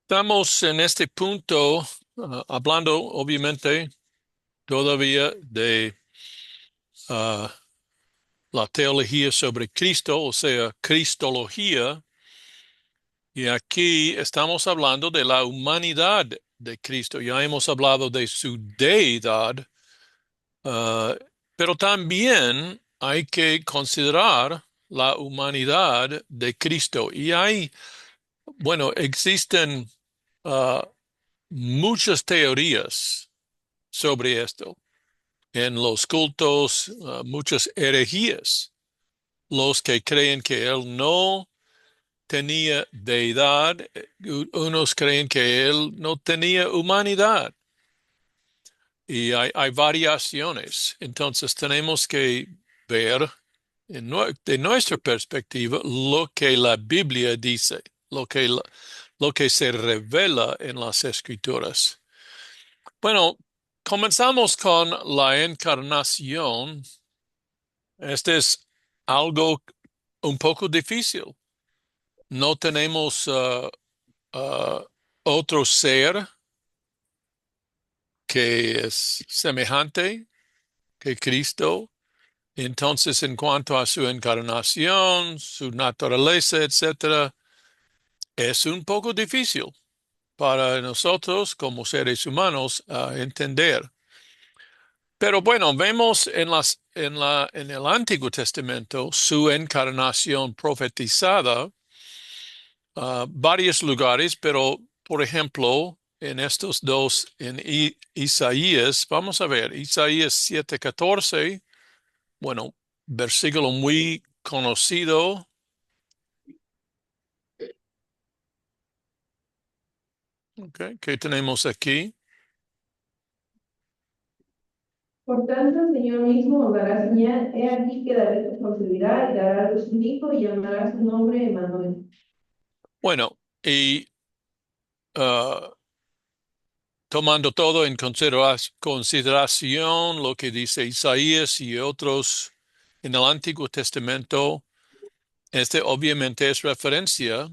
Estamos en este punto, hablando obviamente todavía de ah, la teología sobre Cristo, o sea, Cristología, y aquí estamos hablando de la humanidad de Cristo. Ya hemos hablado de su deidad, ah, pero también hay que considerar la humanidad de Cristo. Bueno, existen ah, muchas teorías sobre esto. En los cultos, muchas herejías. Los que creen que él no tenía deidad, unos creen que él no tenía humanidad. Y hay variaciones. Entonces tenemos que ver de nuestra perspectiva lo que la Biblia dice, lo que se revela en las Escrituras. Bueno, comenzamos con la encarnación. Este es algo un poco difícil. No tenemos uh, otro ser que es semejante que Cristo. Entonces, en cuanto a su encarnación, su naturaleza, etcétera, es un poco difícil para nosotros como seres humanos entender. Pero bueno, vemos en el Antiguo Testamento su encarnación profetizada, varios lugares, pero por ejemplo, en estos dos, en Isaías, vamos a ver, Isaías 7:14, bueno, versículo muy conocido. Okay, ¿qué tenemos aquí? Por tanto, el Señor mismo os dará señal. He aquí que David te concebirá y dará a luz un hijo y llamará su nombre Emmanuel. Bueno, y tomando todo en consideración lo que dice Isaías y otros en el Antiguo Testamento, este obviamente es referencia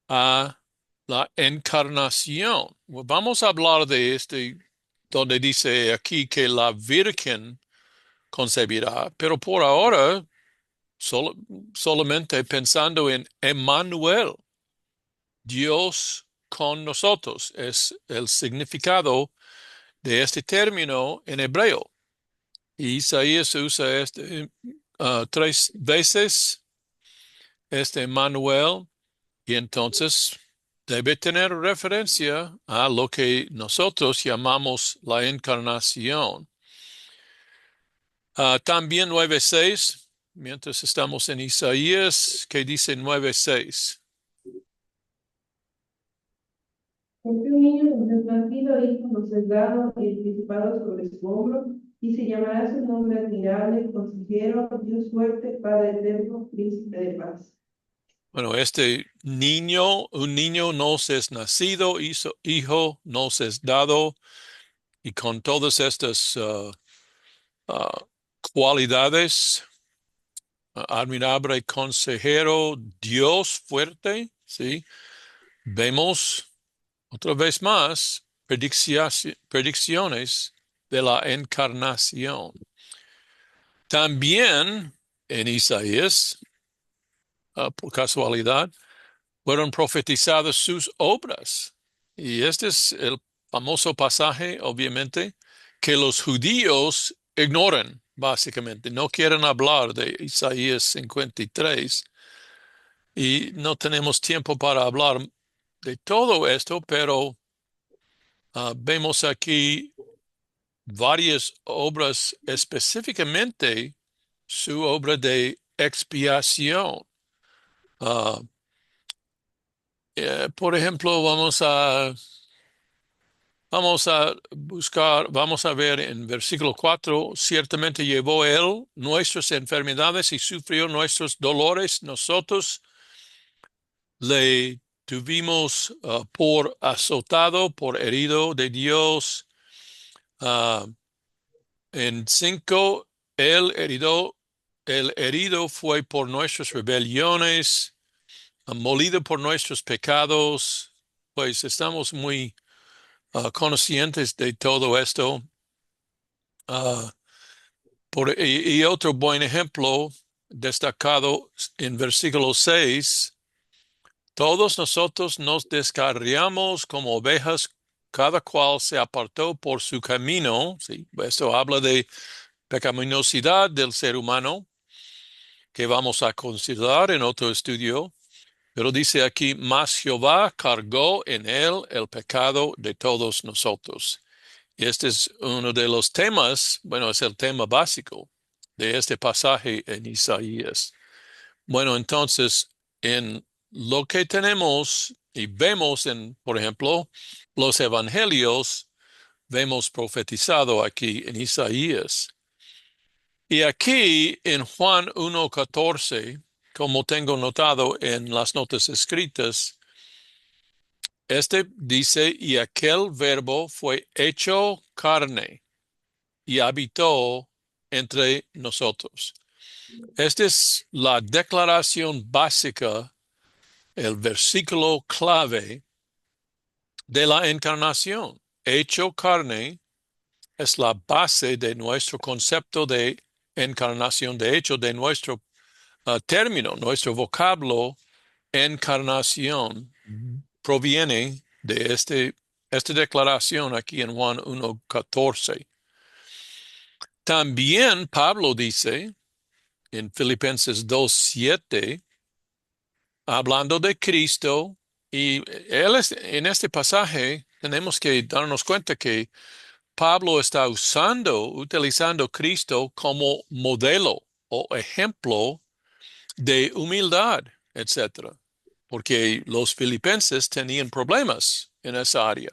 a la encarnación. Vamos a hablar de este, donde dice aquí que la Virgen concebirá, pero por ahora sol- solamente pensando en Emmanuel, Dios con nosotros, es el significado de este término en hebreo. Y Isaías usa este tres veces, este Emmanuel, y entonces debe tener referencia a lo que nosotros llamamos la encarnación. También 9:6, mientras estamos en Isaías, que dice 9:6. Porque un niño nos es nacido, hijo nos es dado, y el principado sobre su hombro, y se llamará su nombre admirable, consejero, Dios fuerte, Padre eterno, príncipe de paz. Bueno, este niño, un niño nos es nacido, hijo nos es dado, y con todas estas ah, cualidades, admirable consejero, Dios fuerte, ¿sí? Vemos otra vez más predicciones de la encarnación. También en Isaías, por casualidad, fueron profetizadas sus obras. Y este es el famoso pasaje, obviamente, que los judíos ignoran, básicamente. No quieren hablar de Isaías 53 y no tenemos tiempo para hablar de todo esto, pero vemos aquí varias obras, específicamente su obra de expiación. Ah, por ejemplo, vamos a buscar, vamos a ver en versículo 4, ciertamente llevó él nuestras enfermedades y sufrió nuestros dolores. Nosotros le tuvimos por azotado, por herido de Dios. Ah, en 5, el herido fue por nuestras rebeliones, molido por nuestros pecados. pues estamos muy conscientes de todo esto. Ah, y otro buen ejemplo destacado en versículo 6. Todos nosotros nos descarriamos como ovejas, cada cual se apartó por su camino. ¿Sí? Esto habla de pecaminosidad del ser humano que vamos a considerar en otro estudio. Pero dice aquí, mas Jehová cargó en él el pecado de todos nosotros. Y este es uno de los temas, bueno, es el tema básico de este pasaje en Isaías. Bueno, entonces, en lo que tenemos y vemos en, por ejemplo, los evangelios, vemos profetizado aquí en Isaías. Y aquí en Juan 1:14, como tengo notado en las notas escritas, este dice, y aquel verbo fue hecho carne y habitó entre nosotros. Esta es la declaración básica, el versículo clave de la encarnación. Hecho carne es la base de nuestro concepto de encarnación, de hecho, de nuestro término, nuestro vocablo encarnación proviene de esta declaración aquí en Juan 1:14. También Pablo dice en Filipenses 2:7, hablando de Cristo, y en este pasaje tenemos que darnos cuenta que Pablo está utilizando Cristo como modelo o ejemplo de humildad, etcétera, porque los filipenses tenían problemas en esa área.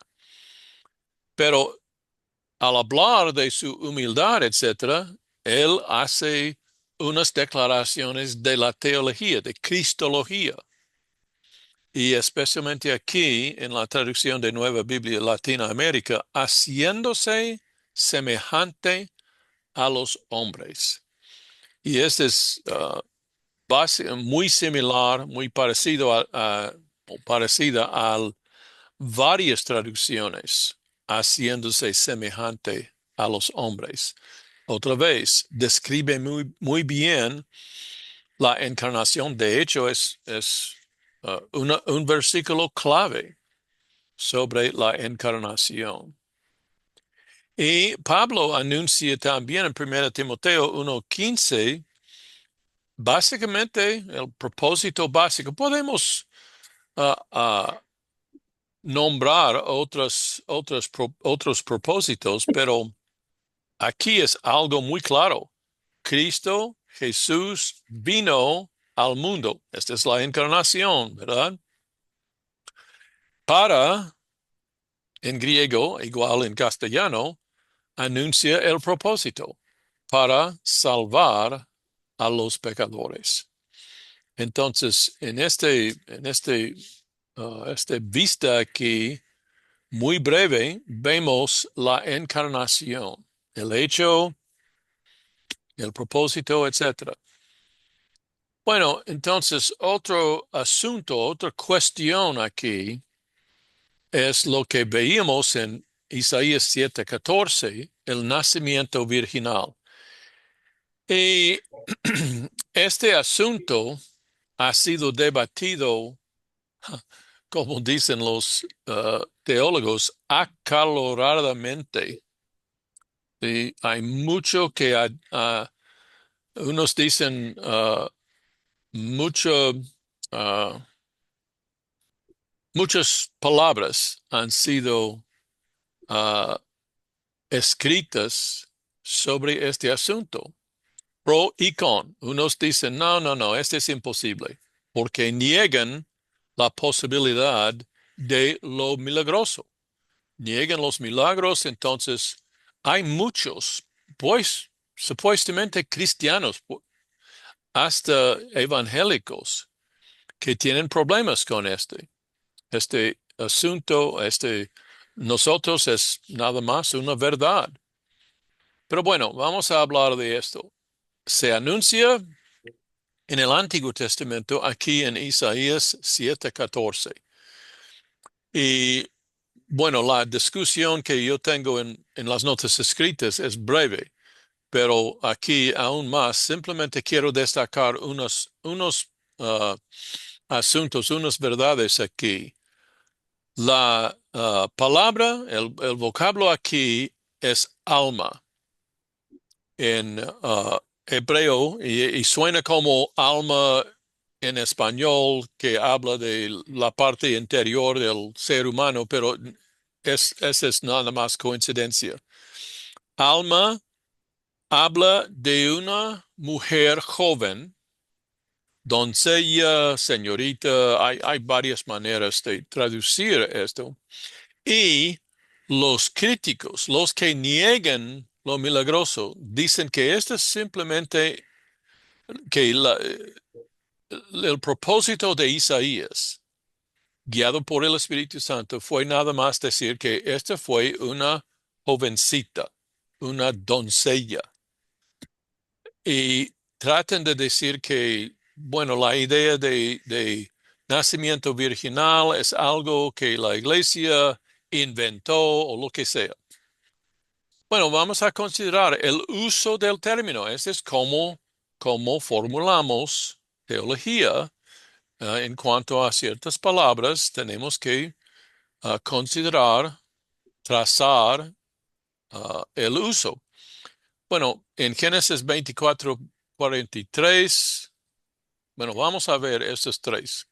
Pero al hablar de su humildad, etcétera, él hace unas declaraciones de la teología, de cristología. Y especialmente aquí en la traducción de Nueva Biblia Latinoamérica, haciéndose semejante a los hombres. Y este es muy similar, muy parecido o parecida a varias traducciones, haciéndose semejante a los hombres. Otra vez, describe muy bien la encarnación. De hecho, es un versículo clave sobre la encarnación. Y Pablo anuncia también en 1 Timoteo 1:15, básicamente el propósito básico. Podemos nombrar otros propósitos, pero aquí es algo muy claro. Cristo Jesús vino al mundo. Esta es la encarnación, ¿verdad? Para, en griego, igual en castellano, anuncia el propósito para salvar a los pecadores. Entonces, esta vista aquí, muy breve, vemos la encarnación, el hecho, el propósito, etcétera. Bueno, entonces otro asunto, otra cuestión aquí es lo que veíamos en Isaías 7:14, el nacimiento virginal. Y este asunto ha sido debatido, como dicen los teólogos, acaloradamente. Y hay mucho que unos dicen mucho, ah, muchas palabras han sido ah, escritas sobre este asunto, pro y con. Unos dicen, no, no, no, este es imposible, porque niegan la posibilidad de lo milagroso. Niegan los milagros, entonces hay muchos, pues, supuestamente cristianos, hasta evangélicos, que tienen problemas con este asunto, nosotros es nada más una verdad. Pero bueno, vamos a hablar de esto. Se anuncia en el Antiguo Testamento, aquí en Isaías 7:14. Y bueno, la discusión que yo tengo en las notas escritas es breve, pero aquí aún más, simplemente quiero destacar unos asuntos, unas verdades aquí. La palabra, el vocablo aquí es alma en hebreo y suena como alma en español que habla de la parte interior del ser humano, pero esa es nada más coincidencia. Alma habla de una mujer joven, doncella, señorita, hay varias maneras de traducir esto. Y los críticos, los que niegan lo milagroso, dicen que esto es simplemente que el propósito de Isaías, guiado por el Espíritu Santo, fue nada más decir que esta fue una jovencita, una doncella. Y tratan de decir que, bueno, la idea de nacimiento virginal es algo que la iglesia inventó o lo que sea. Bueno, vamos a considerar el uso del término. Este es cómo formulamos teología. En cuanto a ciertas palabras, tenemos que considerar, trazar el uso. Bueno, en Génesis 24:43, bueno, vamos a ver estos tres.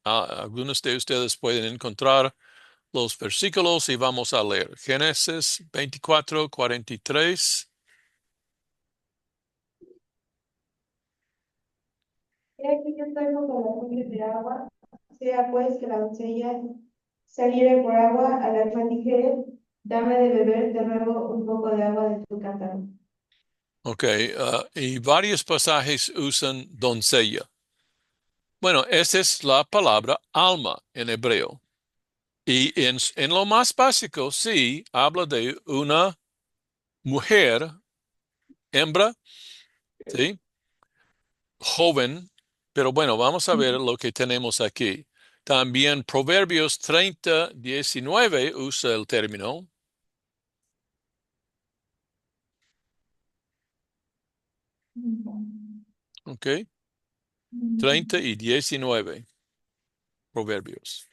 Algunos de ustedes pueden encontrar los versículos y vamos a leer. Génesis 24:43. He aquí yo traigo con la fuente de agua, sea pues que la doncella saliere por agua, al alma dijere, dame de beber, te ruego un poco de agua de tu cántaro. Ok, y varios pasajes usan doncella. Bueno, esa es la palabra alma en hebreo. Y en lo más básico, sí, habla de una mujer, hembra, sí, joven, pero bueno, vamos a ver lo que tenemos aquí. También Proverbios 30:19 usa el término, ok, 30:19, Proverbios.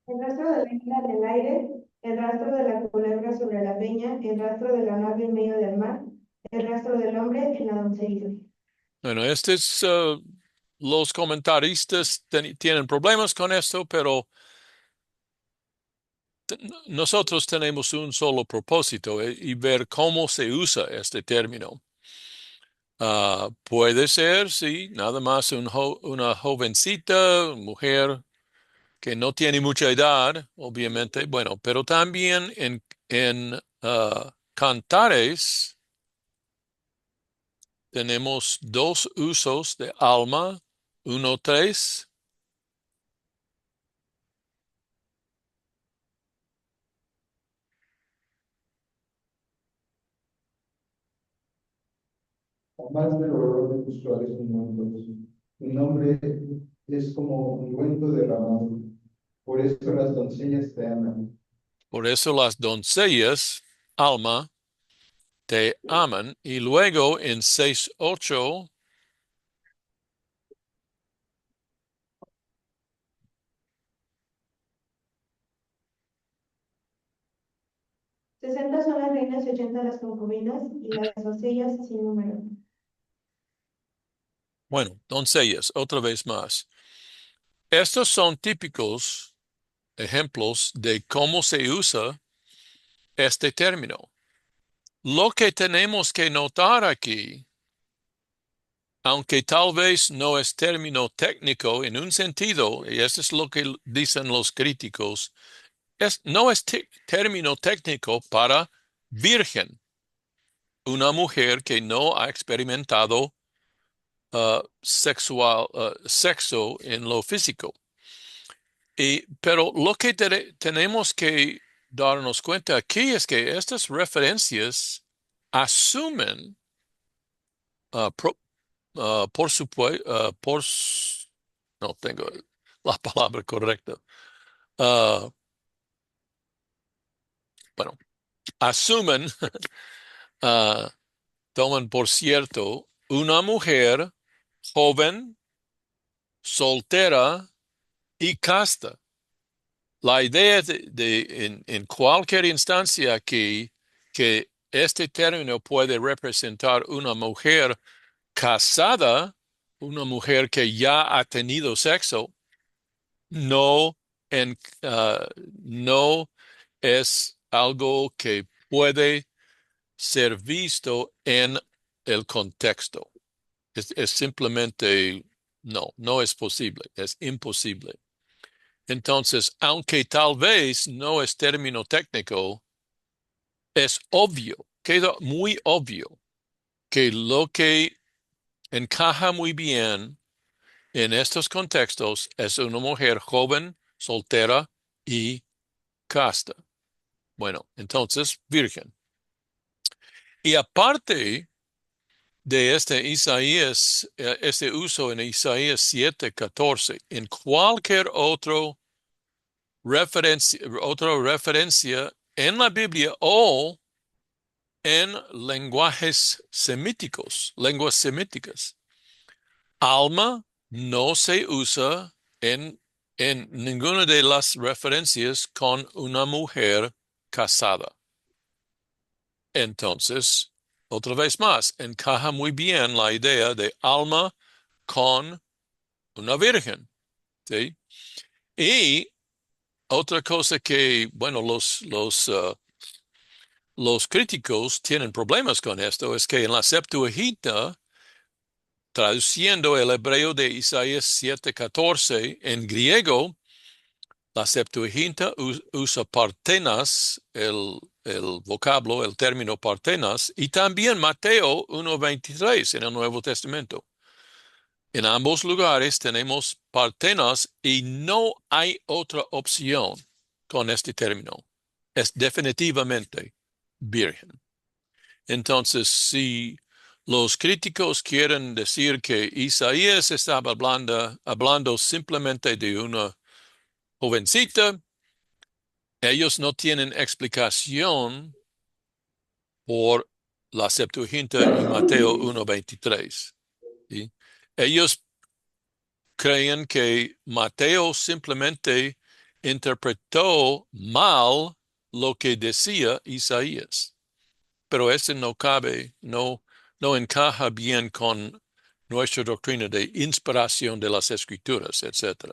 El rastro de la isla en el aire, el rastro de la culebra sobre la peña, el rastro de la nave en medio del mar, el rastro del hombre en la doncella. Bueno, los comentaristas tienen problemas con esto, pero nosotros tenemos un solo propósito y ver cómo se usa este término. Puede ser, sí, nada más una jovencita, mujer que no tiene mucha edad, obviamente, bueno, pero también en Cantares tenemos dos usos de alma, 1:3. Más del olor de tus suaves ungüentos. Tu nombre es como ungüento derramado. Por eso las doncellas te aman. Por eso las doncellas, alma, te aman. Y luego en 6:8, 60 son las reinas y 80 las concubinas, y las doncellas sin número. bueno, doncellas, otra vez más. Estos son típicos ejemplos de cómo se usa este término. Lo que tenemos que notar aquí, aunque tal vez no es término técnico en un sentido, y eso es lo que dicen los críticos, no es término técnico para virgen, una mujer que no ha experimentado sexo en lo físico. Pero lo que tenemos que darnos cuenta aquí es que estas referencias asumen, uh, pro- por supuesto, no tengo la palabra correcta, bueno, asumen, ah, toman por cierto, una mujer joven, soltera y casta. La idea en cualquier instancia aquí que este término puede representar una mujer casada, una mujer que ya ha tenido sexo, no, en, ah, no es algo que puede ser visto en el contexto. Es simplemente, no es posible, es imposible. Entonces, aunque tal vez no es término técnico, es obvio, queda muy obvio que lo que encaja muy bien en estos contextos es una mujer joven, soltera y casta. Bueno, entonces, virgen. Y aparte de este Isaías, este uso en Isaías 7:14, en cualquier otra referencia en la Biblia o en lenguajes semíticos, lenguas semíticas. Alma no se usa en ninguna de las referencias con una mujer casada. Entonces, otra vez más, encaja muy bien la idea de alma con una virgen, ¿sí? Y otra cosa que, bueno, los críticos tienen problemas con esto es que en la Septuaginta, traduciendo el hebreo de Isaías 7:14 en griego, la Septuaginta usa partenas, el vocablo, el término partenas, y también Mateo 1:23 en el Nuevo Testamento. En ambos lugares tenemos partenas y no hay otra opción con este término. Es definitivamente virgen. Entonces, si los críticos quieren decir que Isaías estaba hablando simplemente de una jovencita, ellos no tienen explicación por la Septuaginta y Mateo 1:23. ¿Sí? Ellos creen que Mateo simplemente interpretó mal lo que decía Isaías, pero ese no cabe, no encaja bien con nuestra doctrina de inspiración de las escrituras, etc.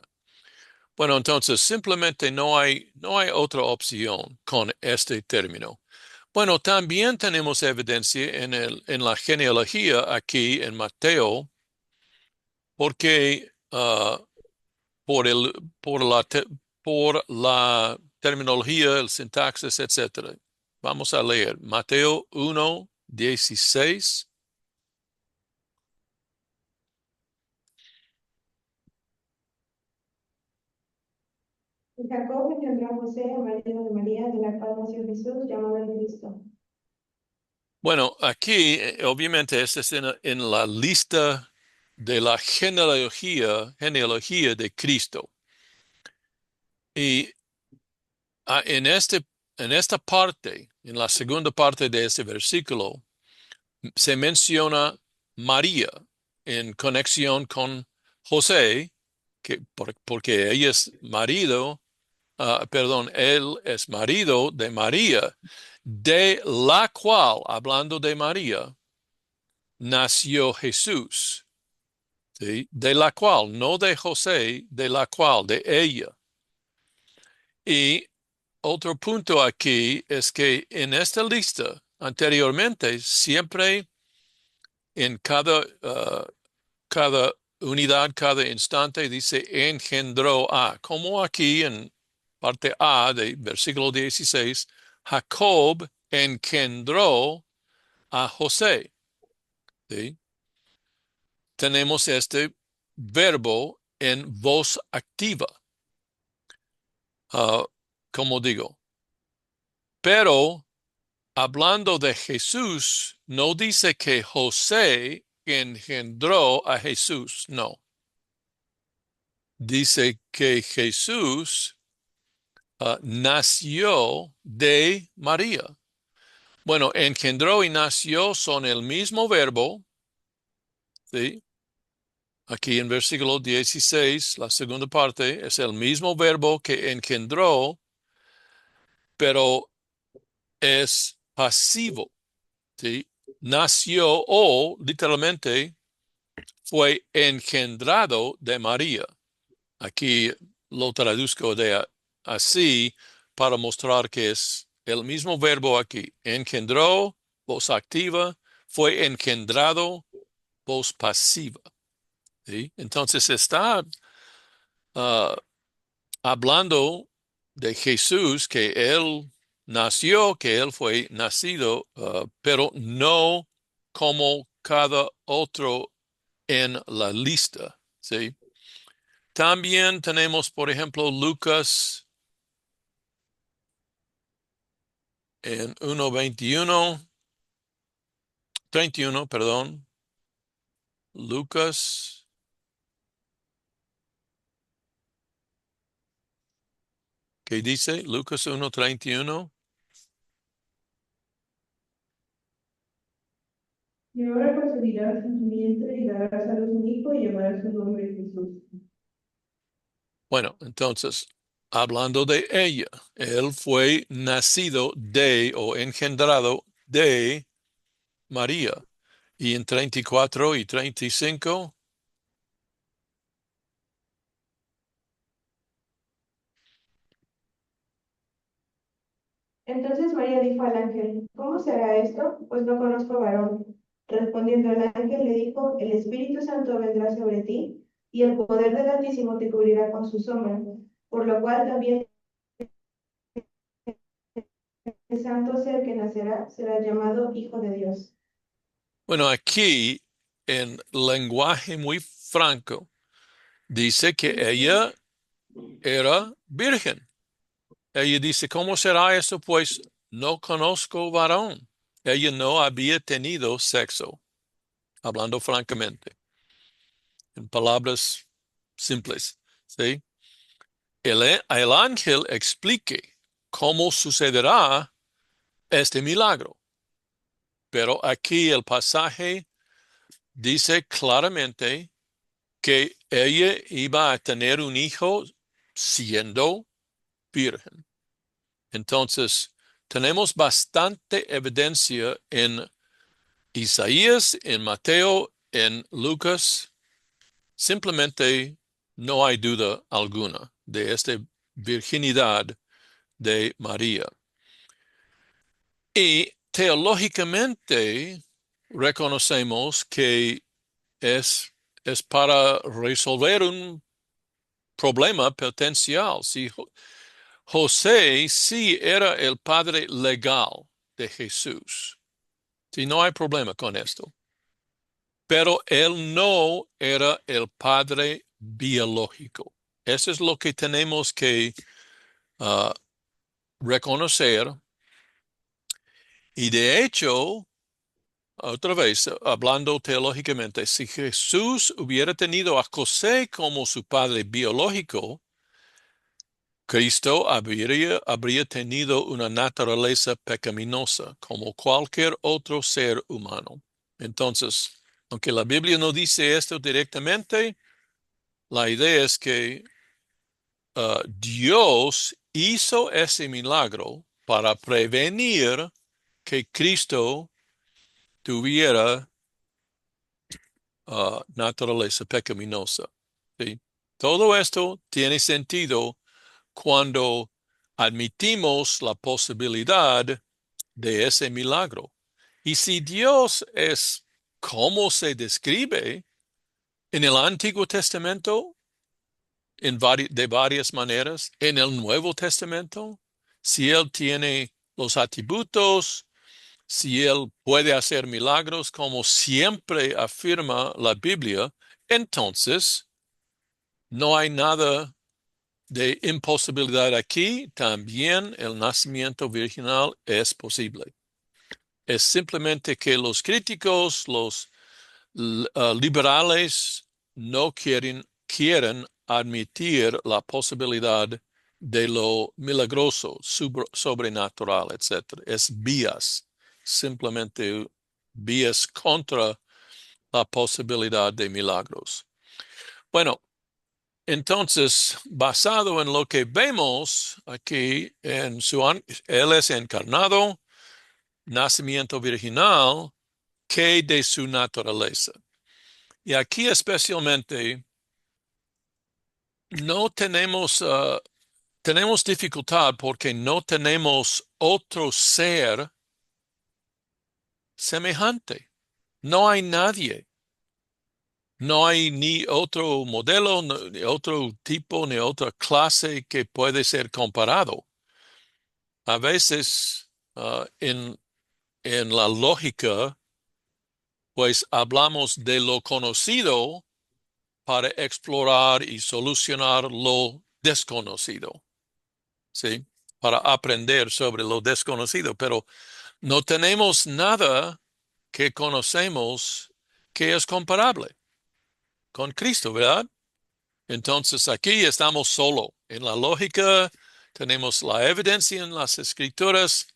Bueno, entonces simplemente no hay otra opción con este término. Bueno, también tenemos evidencia en la genealogía aquí en Mateo, porque por el, por la terminología, el sintaxis, etc. Vamos a leer Mateo 1:16. Y Jacob engendró a José, marido de María, de la cual nació Jesús, llamado el Cristo. Bueno, aquí obviamente este es en la lista de la genealogía de Cristo. Y en esta parte, en la segunda parte de este versículo, se menciona María en conexión con José, porque ella es marido, perdón, él es marido de María, de la cual, hablando de María, nació Jesús. ¿Sí? De la cual, no de José, de la cual, de ella. Y otro punto aquí es que en esta lista, anteriormente, siempre en cada unidad, cada instante, dice engendró a, como aquí en parte A del versículo 16, Jacob engendró a José. ¿Sí? Tenemos este verbo en voz activa. Como digo, pero hablando de Jesús, no dice que José engendró a Jesús, no. Dice que Jesús nació de María. Bueno, engendró y nació son el mismo verbo, ¿sí? Aquí en versículo 16, la segunda parte, es el mismo verbo que engendró, pero es pasivo, ¿sí? Nació o literalmente fue engendrado de María. Aquí lo traduzco así para mostrar que es el mismo verbo aquí. Engendró, voz activa, fue engendrado, voz pasiva. ¿Sí? Entonces está ah, hablando de Jesús, que él nació, que él fue nacido, pero no como cada otro en la lista. ¿Sí? También tenemos, por ejemplo, Lucas en 31, perdón. Lucas, ¿qué dice? Lucas 1:31. Y ahora concebirás en tu vientre y darás a luz un hijo y llamarás su nombre Jesús. Bueno, entonces, hablando de ella, él fue nacido de o engendrado de María. Y en 34 y 35, Entonces María dijo al ángel, ¿cómo será esto? Pues no conozco varón. Respondiendo el ángel le dijo, el Espíritu Santo vendrá sobre ti y el poder del Altísimo te cubrirá con su sombra, por lo cual también el santo ser que nacerá será llamado Hijo de Dios. bueno, aquí en lenguaje muy franco, dice que ella era virgen. Ella dice, ¿cómo será eso? Pues no conozco varón. Ella no había tenido sexo, hablando francamente, en palabras simples, ¿sí? El ángel explique cómo sucederá este milagro, pero aquí el pasaje dice claramente que ella iba a tener un hijo siendo virgen. Entonces, tenemos bastante evidencia en Isaías, en Mateo, en Lucas. Simplemente no hay duda alguna de esta virginidad de María. Y teológicamente reconocemos que es, es para resolver un problema potencial. Si José sí era el padre legal de Jesús, si no hay problema con esto, pero él no era el padre biológico. Eso es lo que tenemos que ah, reconocer. Y de hecho, otra vez, hablando teológicamente, si Jesús hubiera tenido a José como su padre biológico, Cristo habría tenido una naturaleza pecaminosa como cualquier otro ser humano. Entonces, aunque la Biblia no dice esto directamente, la idea es que Dios hizo ese milagro para prevenir que Cristo tuviera naturaleza pecaminosa. ¿Sí? Todo esto tiene sentido cuando admitimos la posibilidad de ese milagro. Y si Dios es como se describe en el Antiguo Testamento, de varias maneras, en el Nuevo Testamento, si Él tiene los atributos, si Él puede hacer milagros como siempre afirma la Biblia, entonces no hay nada de imposibilidad aquí. También el nacimiento virginal es posible. Es simplemente que los críticos, los liberales, no quieren admitir la posibilidad de lo milagroso, sobrenatural, etc. Es vías, simplemente vías contra la posibilidad de milagros. Bueno, entonces, basado en lo que vemos aquí, él es encarnado, nacimiento virginal, que de su naturaleza. Y aquí especialmente no tenemos dificultad porque no tenemos otro ser semejante. No hay nadie. No hay ni otro modelo, ni otro tipo, ni otra clase que puede ser comparado. A veces en la lógica, pues hablamos de lo conocido para explorar y solucionar lo desconocido, ¿sí? Para aprender sobre lo desconocido, pero no tenemos nada que conocemos que es comparable con Cristo, ¿verdad? Entonces aquí estamos solo. En la lógica tenemos la evidencia en las escrituras,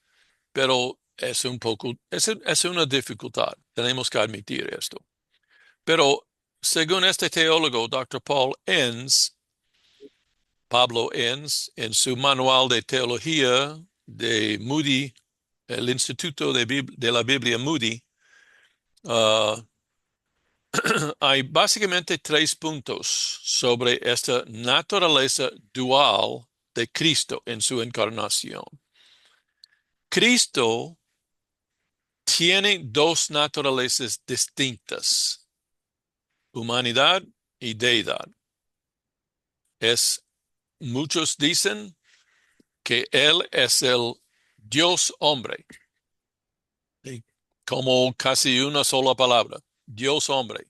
pero es es una dificultad. Tenemos que admitir esto. Pero según este teólogo, Dr. Pablo Enns, en su manual de teología de Moody, el Instituto de la Biblia Moody, hay básicamente 3 puntos sobre esta naturaleza dual de Cristo en su encarnación. Cristo tiene 2 naturalezas distintas, humanidad y deidad. Muchos dicen que Él es el Dios hombre, como casi una sola palabra, Dios hombre.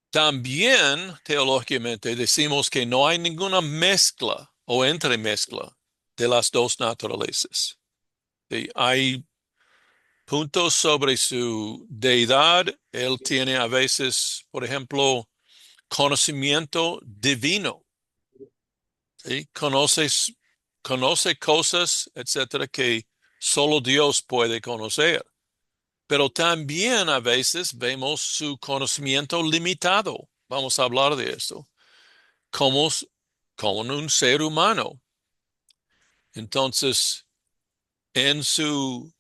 También teológicamente decimos que no hay ninguna mezcla o entremezcla de las 2 naturalezas. ¿Sí? Hay puntos sobre su deidad. Él tiene a veces, por ejemplo, conocimiento divino. ¿Sí? Conoce cosas, etcétera, que solo Dios puede conocer. Pero también a veces vemos su conocimiento limitado. Vamos a hablar de esto. Como un ser humano. Entonces, en su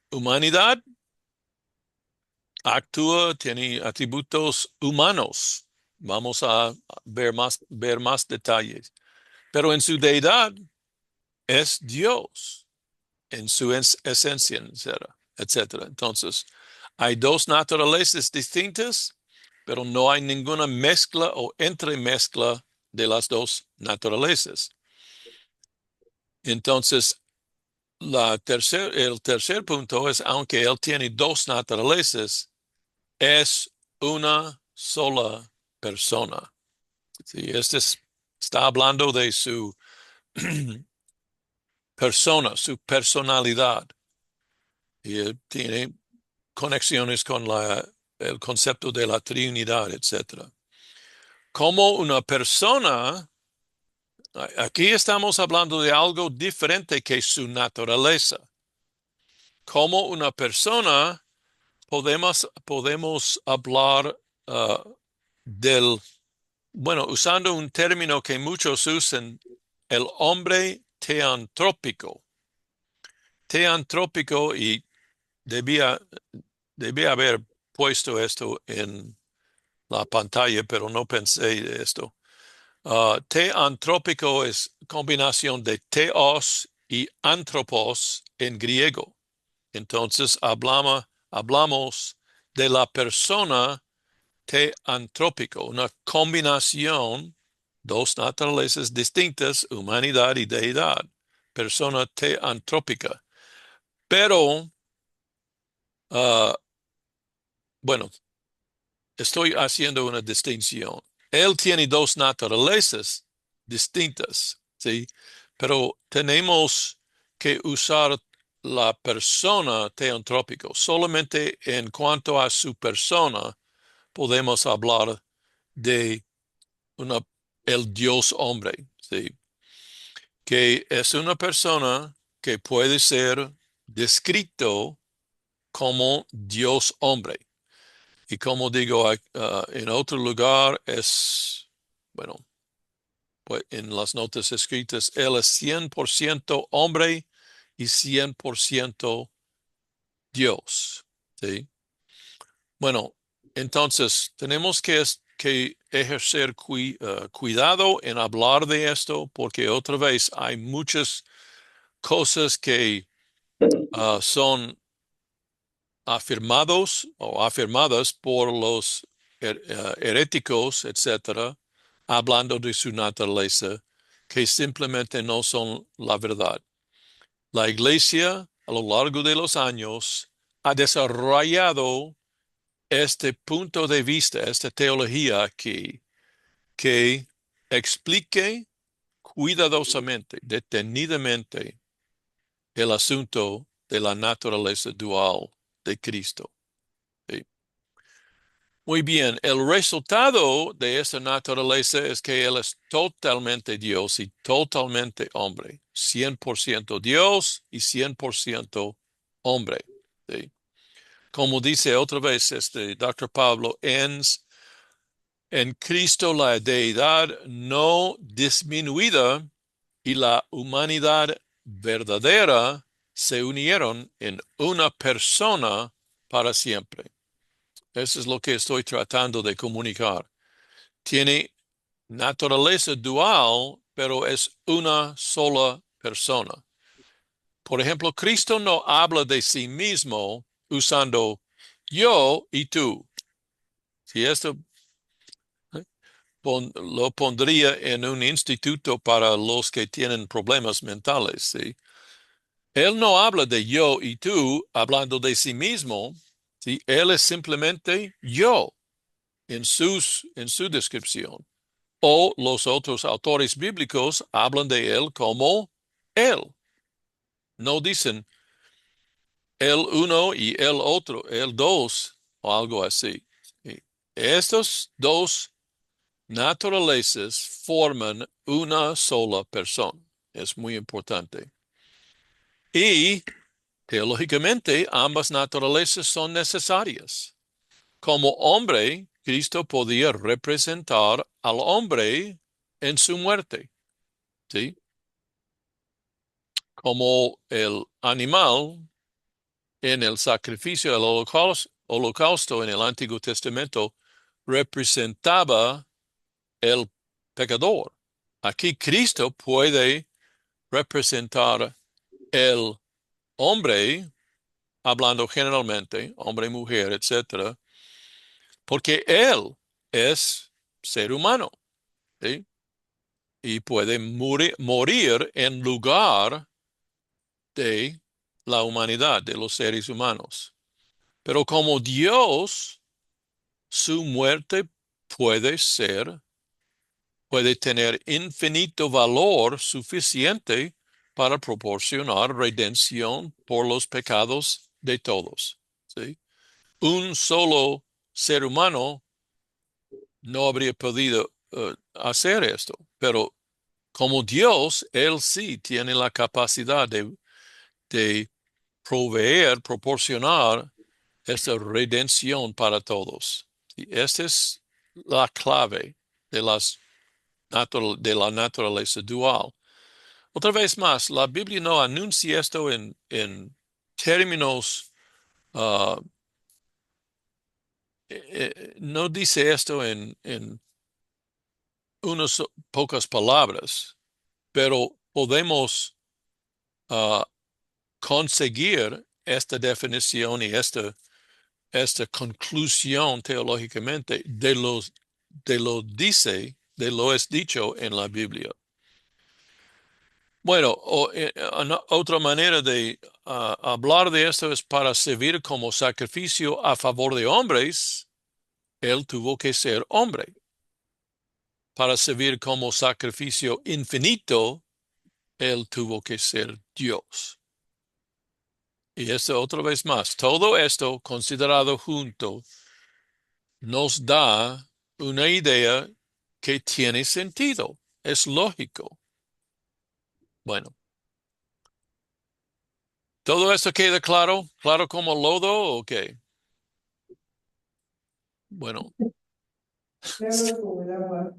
humanidad, tiene atributos humanos. Vamos a ver más detalles. Pero en su deidad es Dios, en su esencia, etcétera, etcétera. Entonces, hay 2 naturalezas distintas, pero no hay ninguna mezcla o entremezcla de las 2 naturalezas. Entonces, el tercer punto es, aunque él tiene 2 naturalezas, es una sola persona. Sí, está hablando de su persona, su personalidad. Y él tiene conexiones con el concepto de la Trinidad, etc. Como una persona, aquí estamos hablando de algo diferente que su naturaleza. Como una persona, podemos hablar usando un término que muchos usan, el hombre teantrópico. Teantrópico, y debía haber puesto esto en la pantalla, pero no pensé de esto. Teantrópico es combinación de teos y antropos en griego. Entonces hablamos de la persona teantrópico, una combinación, 2 naturalezas distintas, humanidad y deidad, persona teantrópica. Pero, bueno, estoy haciendo una distinción. Él tiene 2 naturalezas distintas, ¿sí? Pero tenemos que usar la persona teantrópico. Solamente en cuanto a su persona podemos hablar de el Dios hombre. ¿sí? Que es una persona que puede ser descrito como Dios hombre. Y como digo, en otro lugar es, bueno, pues en las notas escritas, Él es 100% hombre y 100% Dios. ¿Sí? Bueno, entonces tenemos que ejercer cuidado en hablar de esto porque otra vez hay muchas cosas que son afirmados o afirmadas por los heréticos, etcétera, hablando de su naturaleza, que simplemente no son la verdad. La Iglesia, a lo largo de los años, ha desarrollado este punto de vista, esta teología que explique cuidadosamente, detenidamente, el asunto de la naturaleza dual de Cristo. ¿Sí? Muy bien, el resultado de esa naturaleza es que Él es totalmente Dios y totalmente hombre, 100% Dios y 100% hombre. ¿Sí? Como dice otra vez este Dr. Pablo Enns, en Cristo la deidad no disminuida y la humanidad verdadera se unieron en una persona para siempre. Eso es lo que estoy tratando de comunicar. Tiene naturaleza dual, pero es una sola persona. Por ejemplo, Cristo no habla de sí mismo usando yo y tú. Si esto lo pondría en un instituto para los que tienen problemas mentales, ¿sí? Él no habla de yo y tú hablando de sí mismo, ¿sí? Él es simplemente yo en su descripción. O los otros autores bíblicos hablan de él como él. No dicen el uno y el otro, el dos o algo así. ¿Sí? Estos dos naturalezas forman una sola persona. Es muy importante. Y teológicamente ambas naturalezas son necesarias. Como hombre, Cristo podía representar al hombre en su muerte. ¿Sí? Como el animal en el sacrificio del holocausto en el Antiguo Testamento representaba el pecador. Aquí Cristo puede representar el hombre, hablando generalmente, hombre, mujer, etcétera, porque él es ser humano, ¿sí? Y puede morir en lugar de la humanidad, de los seres humanos. Pero como Dios, su muerte puede puede tener infinito valor suficiente para proporcionar redención por los pecados de todos. ¿Sí? Un solo ser humano no habría podido hacer esto, pero como Dios, Él sí tiene la capacidad de proveer, proporcionar esta redención para todos. Y esta es la clave de, de la naturaleza dual. Otra vez más, la Biblia no anuncia esto en términos, uh, no dice esto en unas pocas palabras, pero podemos uh, conseguir esta definición y esta conclusión teológicamente de lo es dicho en la Biblia. Bueno, otra manera de hablar de esto es para servir como sacrificio a favor de hombres, él tuvo que ser hombre. Para servir como sacrificio infinito, él tuvo que ser Dios. Y esto otra vez más, todo esto considerado junto nos da una idea que tiene sentido, es lógico. Bueno, ¿todo esto queda claro? ¿Claro como lodo o qué? Bueno, Claro, como el agua.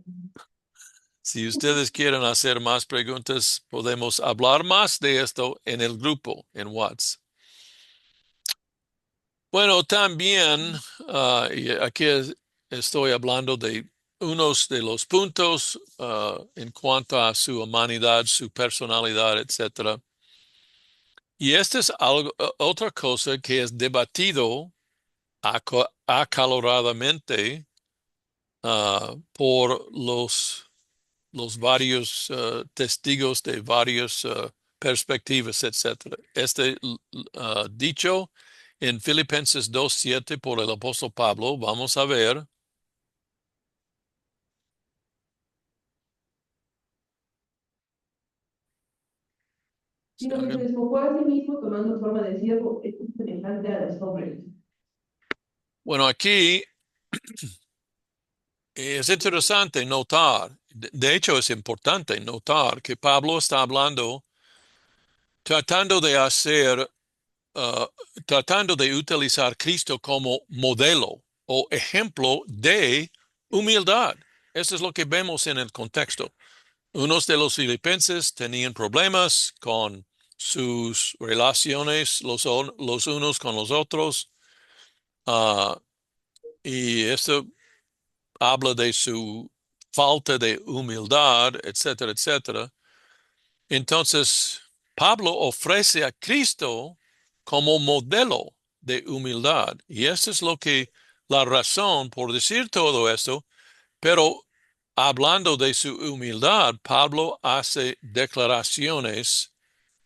si ustedes quieren hacer más preguntas, podemos hablar más de esto en el grupo, en WhatsApp. Bueno, también y aquí estoy hablando de unos de los puntos en cuanto a su humanidad, su personalidad, etcétera. Y esta es algo, otra cosa que es debatido acaloradamente por los varios testigos de varias perspectivas, etcétera. Este dicho en Filipenses 2:7 por el apóstol Pablo, vamos a ver. Si Sino que se alguien- despojó a sí mismo tomando forma de siervo, es semejante a los hombres. Bueno, aquí es interesante notar, de hecho es importante notar que Pablo está hablando, tratando de hacer uh, tratando de utilizar Cristo como modelo o ejemplo de humildad. Eso es lo que vemos en el contexto. Unos de los filipenses tenían problemas con sus relaciones los unos con los otros, uh, y esto habla de su falta de humildad, etcétera, etcétera. Entonces, Pablo ofrece a Cristo como modelo de humildad. Y esta es lo que la razón por decir todo esto, pero hablando de su humildad, Pablo hace declaraciones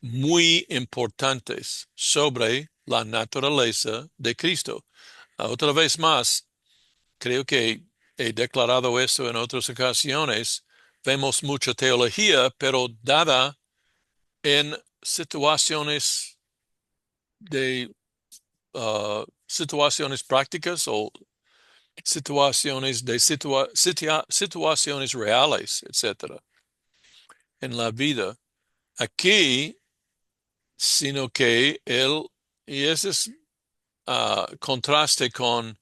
muy importantes sobre la naturaleza de Cristo. Otra vez más, creo que he declarado esto en otras ocasiones. Vemos mucha teología, pero dada en de situaciones prácticas o situaciones reales, etcétera, en la vida. Aquí, sino que y ese es contraste con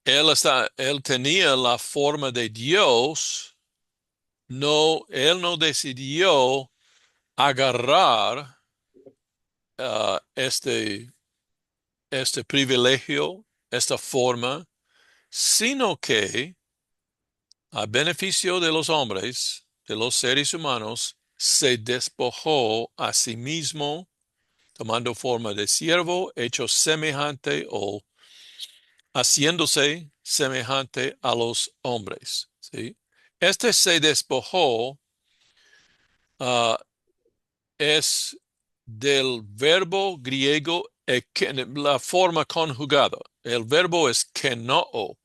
él tenía la forma de Dios, él no decidió agarrar este privilegio, esta forma, sino que a beneficio de los hombres, de los seres humanos, se despojó a sí mismo, tomando forma de siervo, hecho semejante o haciéndose semejante a los hombres. ¿Sí? Este se despojó ah, es del verbo griego, la forma conjugada. El verbo es kenoo,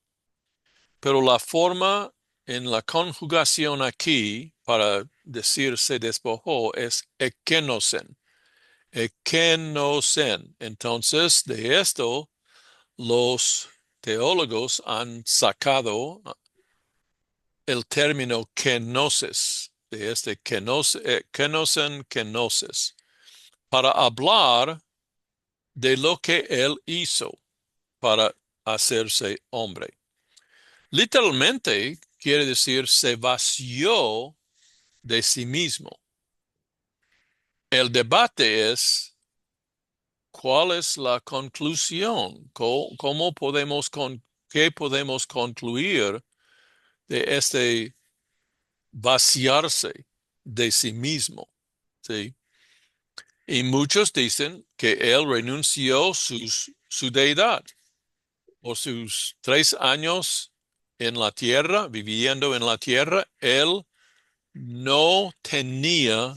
pero la forma en la conjugación aquí para decir se despojó es ekenosen. Ekenosen. Entonces, de esto, los teólogos han sacado el término kenosis, de este kenosen, kenosis, para hablar de lo que él hizo para hacerse hombre. Literalmente quiere decir se vació de sí mismo. El debate es cuál es la conclusión, qué podemos concluir de este vaciarse de sí mismo, ¿sí? Y muchos dicen que él renunció su deidad por sus 3 años en la tierra, viviendo en la tierra, él no tenía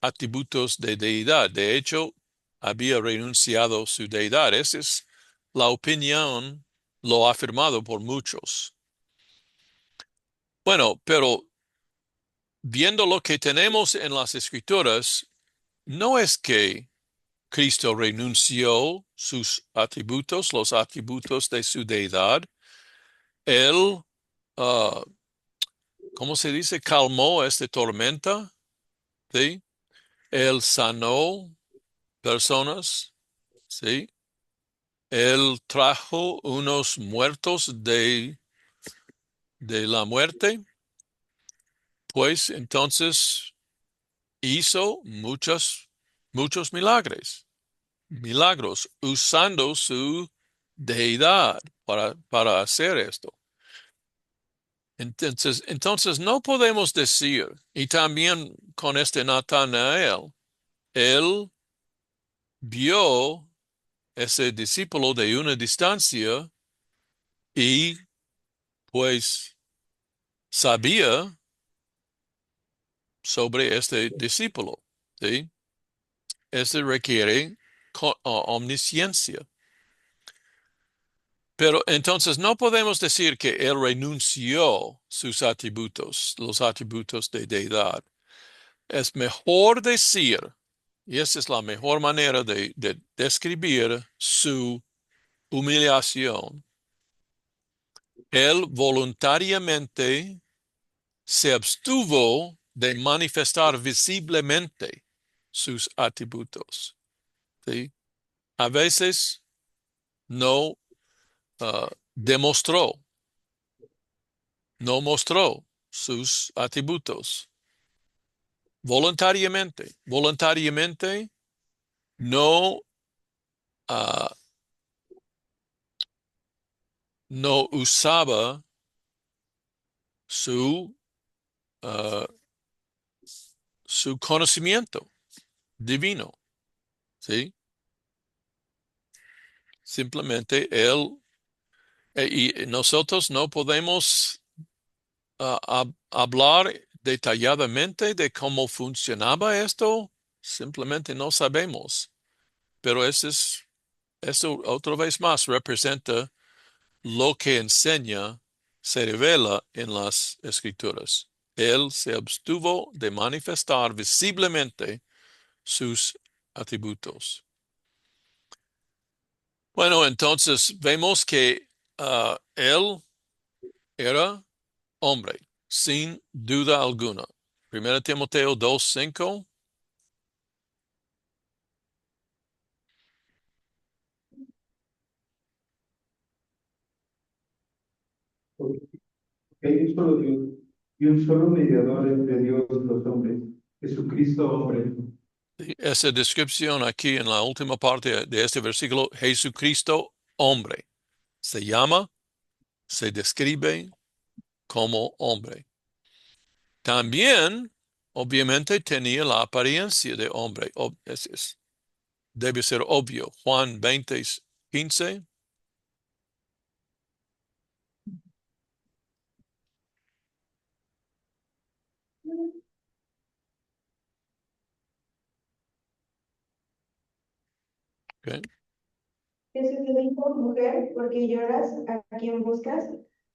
atributos de deidad. De hecho, había renunciado su deidad. Esa es la opinión, lo afirmado por muchos. Bueno, pero viendo lo que tenemos en las Escrituras, no es que Cristo renunció sus atributos, los atributos de su deidad. Él, uh, ¿cómo se dice? Calmó esta tormenta ¿sí? Él sanó personas, ¿sí? Él trajo unos muertos de la muerte, pues entonces hizo muchos milagros, usando su deidad para hacer esto. Entonces no podemos decir, y también con este Natanael, él vio ese discípulo de una distancia y pues sabía sobre este discípulo, ¿sí? Este requiere omnisciencia. Pero entonces no podemos decir que él renunció sus atributos, los atributos de deidad. Es mejor decir, y esa es la mejor manera de describir su humillación, él voluntariamente se abstuvo de manifestar visiblemente sus atributos. ¿Sí? A veces no demostró, no mostró sus atributos voluntariamente. Voluntariamente no, ah, no usaba su, ah, su conocimiento divino. ¿Sí? Simplemente él, y nosotros no podemos hablar detalladamente de cómo funcionaba esto, simplemente no sabemos. Pero eso otra vez más representa lo que enseña, se revela en las escrituras. Él se abstuvo de manifestar visiblemente sus atributos. Bueno, entonces vemos que él era hombre, sin duda alguna. 1 Timoteo 2:5. Porque hay un solo Dios y un solo mediador entre Dios y los hombres, Jesucristo hombre. Esa descripción aquí en la última parte de este versículo, Jesucristo hombre, se llama, se describe como hombre. También, obviamente, tenía la apariencia de hombre. Debe ser obvio. Juan 20:15. ¿Ok? Jesús le dijo, mujer, ¿por qué lloras? ¿A quién buscas?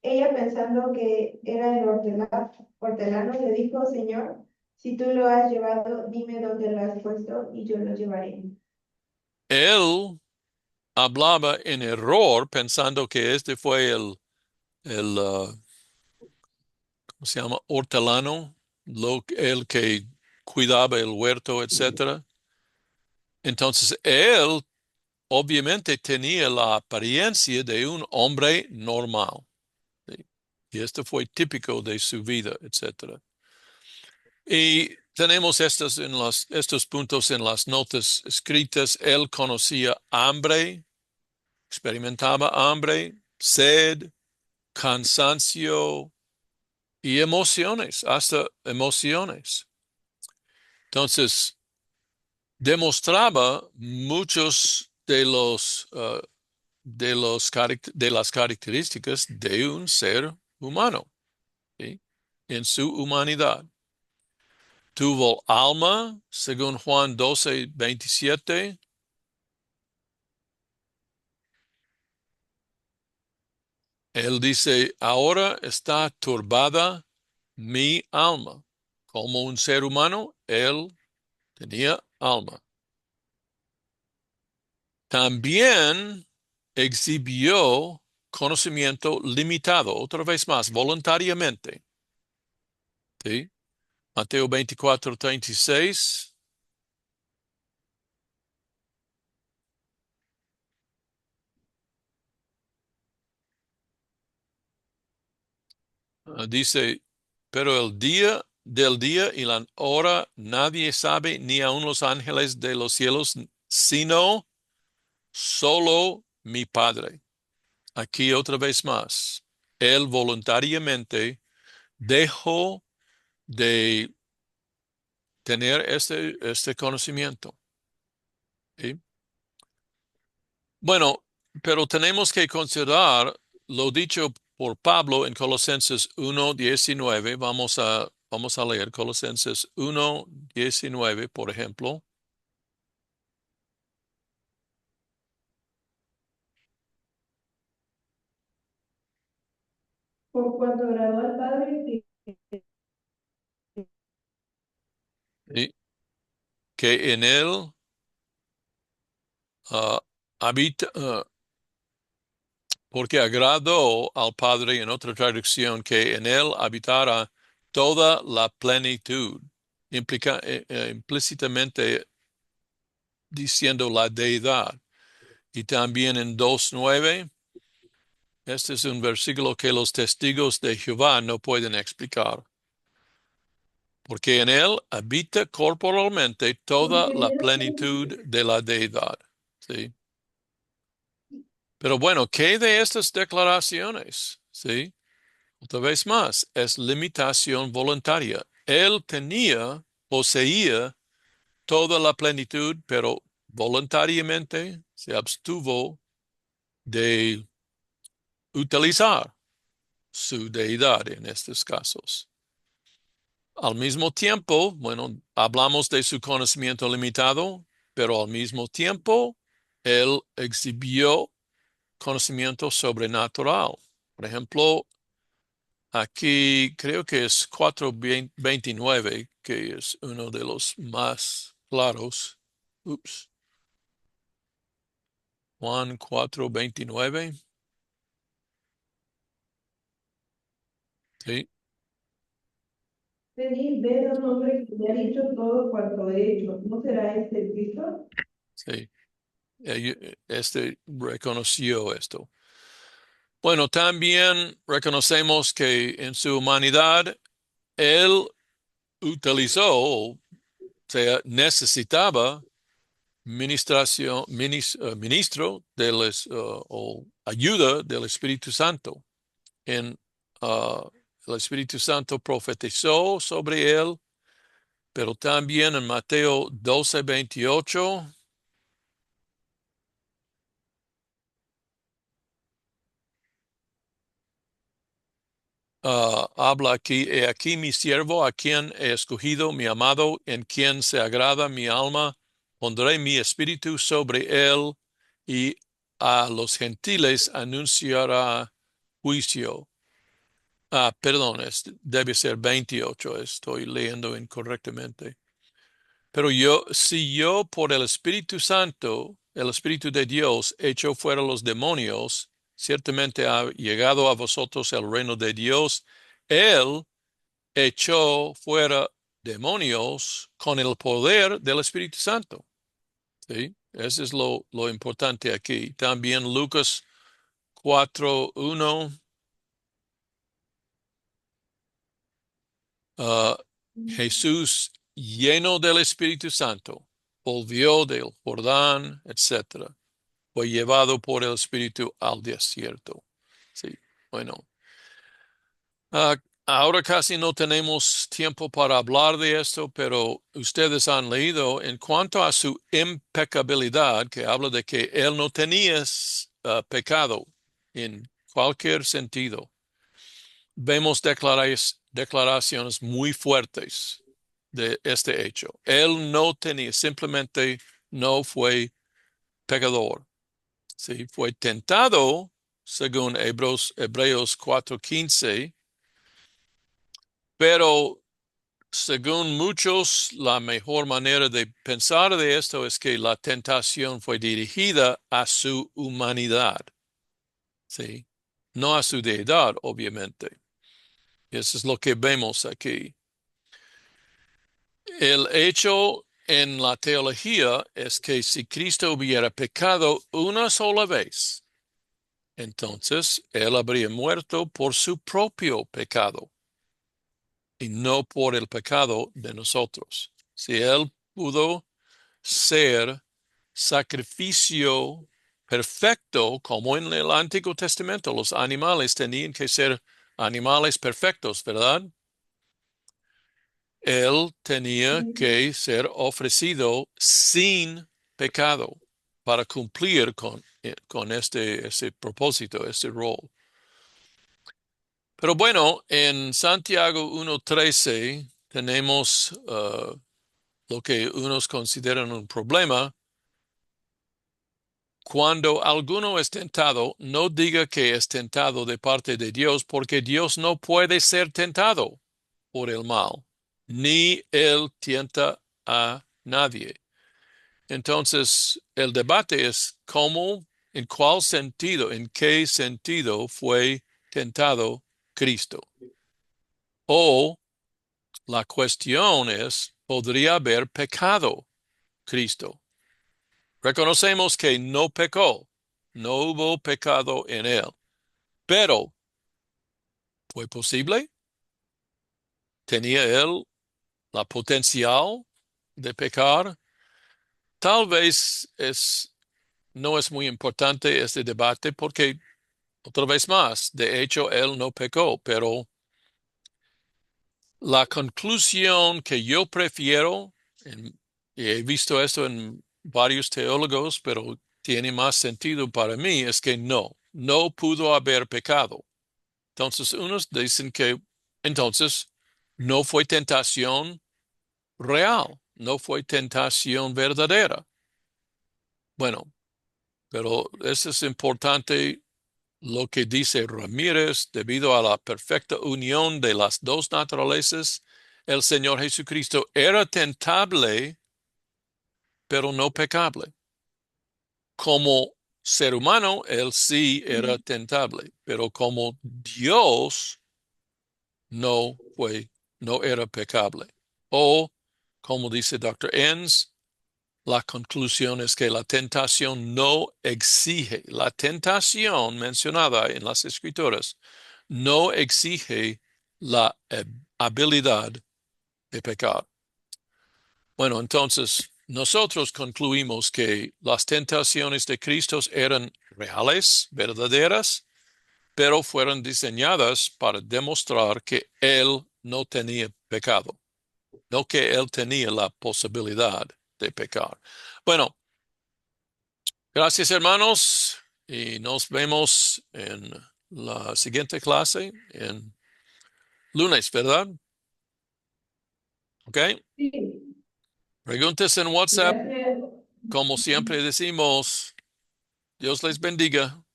Ella, pensando que era el hortelano, le dijo, Señor, si tú lo has llevado, dime dónde lo has puesto y yo lo llevaré. Él hablaba en error pensando que este fue el ¿cómo se llama? Hortelano, el que cuidaba el huerto, etcétera. Entonces, él obviamente tenía la apariencia de un hombre normal. ¿Sí? Y esto fue típico de su vida, etcétera. Y tenemos estos puntos en las notas escritas. Él conocía hambre, experimentaba hambre, sed, cansancio y emociones, hasta emociones. Entonces, demostraba muchos de las características de un ser humano, ¿sí? En su humanidad. Tuvo alma, según Juan 12:27. Él dice, ahora está turbada mi alma. Como un ser humano, él tenía alma. También exhibió conocimiento limitado, otra vez más, voluntariamente. ¿Sí? Mateo 24:36. Dice, pero el día del día y la hora nadie sabe, ni aun los ángeles de los cielos, sino solo mi Padre. Aquí otra vez más, él voluntariamente dejó de tener este conocimiento. ¿Sí? Bueno, pero tenemos que considerar lo dicho por Pablo en Colosenses 1:19. Vamos a leer Colosenses 1:19, por ejemplo. Por cuanto agradó al Padre ¿Sí? Que en él ah, habita, porque agradó al Padre, en otra traducción, que en él habitara toda la plenitud, implícitamente diciendo la deidad. Y también en 2:9, este es un versículo que los testigos de Jehová no pueden explicar, porque en él habita corporalmente toda la plenitud de la deidad. ¿Sí? Pero bueno, ¿qué de estas declaraciones? ¿Sí? Otra vez más, es limitación voluntaria. Él poseía toda la plenitud, pero voluntariamente se abstuvo de utilizar su deidad en estos casos. Al mismo tiempo, bueno, hablamos de su conocimiento limitado, pero al mismo tiempo, él exhibió conocimiento sobrenatural. Por ejemplo, aquí creo que es 4:29, que es uno de los más claros. Ups. Juan 4:29. Sí, venid, ved a un hombre que me ha dicho todo cuanto he hecho. ¿No será este el Cristo? sí. Este reconoció esto. Bueno, también reconocemos que en su humanidad él utilizó, o sea, necesitaba ministro o ayuda del Espíritu Santo. El Espíritu Santo profetizó sobre él, pero también en Mateo 12:28. Habla aquí, he aquí mi siervo a quien he escogido, mi amado, en quien se agrada mi alma, pondré mi espíritu sobre él y a los gentiles anunciará juicio. Perdón, debe ser 28, estoy leyendo incorrectamente. Pero si yo por el Espíritu Santo, el Espíritu de Dios, echo fuera los demonios, ciertamente ha llegado a vosotros el reino de Dios. Él echó fuera demonios con el poder del Espíritu Santo. ¿Sí? Eso es lo importante aquí. También Lucas 4:1. Jesús, lleno del Espíritu Santo, volvió del Jordán, etcétera. Fue llevado por el Espíritu al desierto. Sí, bueno. Ah, ahora casi no tenemos tiempo para hablar de esto, pero ustedes han leído en cuanto a su impecabilidad, que habla de que él no tenía pecado en cualquier sentido. Vemos declaraciones muy fuertes de este hecho. Él no tenía, simplemente no fue pecador. Sí, fue tentado, según Hebreos 4:15, pero según muchos, la mejor manera de pensar de esto es que la tentación fue dirigida a su humanidad, ¿sí? No a su deidad, obviamente. Eso es lo que vemos aquí. El hecho en la teología es que si Cristo hubiera pecado una sola vez, entonces él habría muerto por su propio pecado y no por el pecado de nosotros. Si él pudo ser sacrificio perfecto, como en el Antiguo Testamento, los animales tenían que ser animales perfectos, ¿verdad? Él tenía que ser ofrecido sin pecado para cumplir con este propósito, este rol. Pero bueno, en Santiago 1:13 tenemos lo que unos consideran un problema. Cuando alguno es tentado, no diga que es tentado de parte de Dios, porque Dios no puede ser tentado por el mal, ni él tienta a nadie. Entonces, el debate es cómo, en cuál sentido, en qué sentido fue tentado Cristo. O la cuestión es, ¿podría haber pecado Cristo? Reconocemos que no pecó, no hubo pecado en él, pero ¿fue posible? ¿Tenía él la potencial de pecar? Tal vez no es muy importante este debate porque, otra vez más, de hecho, él no pecó, pero la conclusión que yo prefiero, y he visto esto en varios teólogos, pero tiene más sentido para mí, es que no pudo haber pecado. Entonces, unos dicen que entonces no fue tentación real, no fue tentación verdadera. Bueno, pero eso es importante lo que dice Ramírez, debido a la perfecta unión de las dos naturalezas, el Señor Jesucristo era tentable, pero no pecable. Como ser humano, él sí era tentable, pero como Dios no era pecable. O, como dice Dr. Enns, la conclusión es que la tentación no exige, la tentación mencionada en las Escrituras no exige la habilidad de pecar. Bueno, entonces nosotros concluimos que las tentaciones de Cristo eran reales, verdaderas, pero fueron diseñadas para demostrar que Él no tenía pecado, no que Él tenía la posibilidad de pecar. Bueno, gracias hermanos y nos vemos en la siguiente clase en lunes, ¿verdad? ¿Ok? Sí, Preguntas en WhatsApp, gracias. como siempre decimos, Dios les bendiga.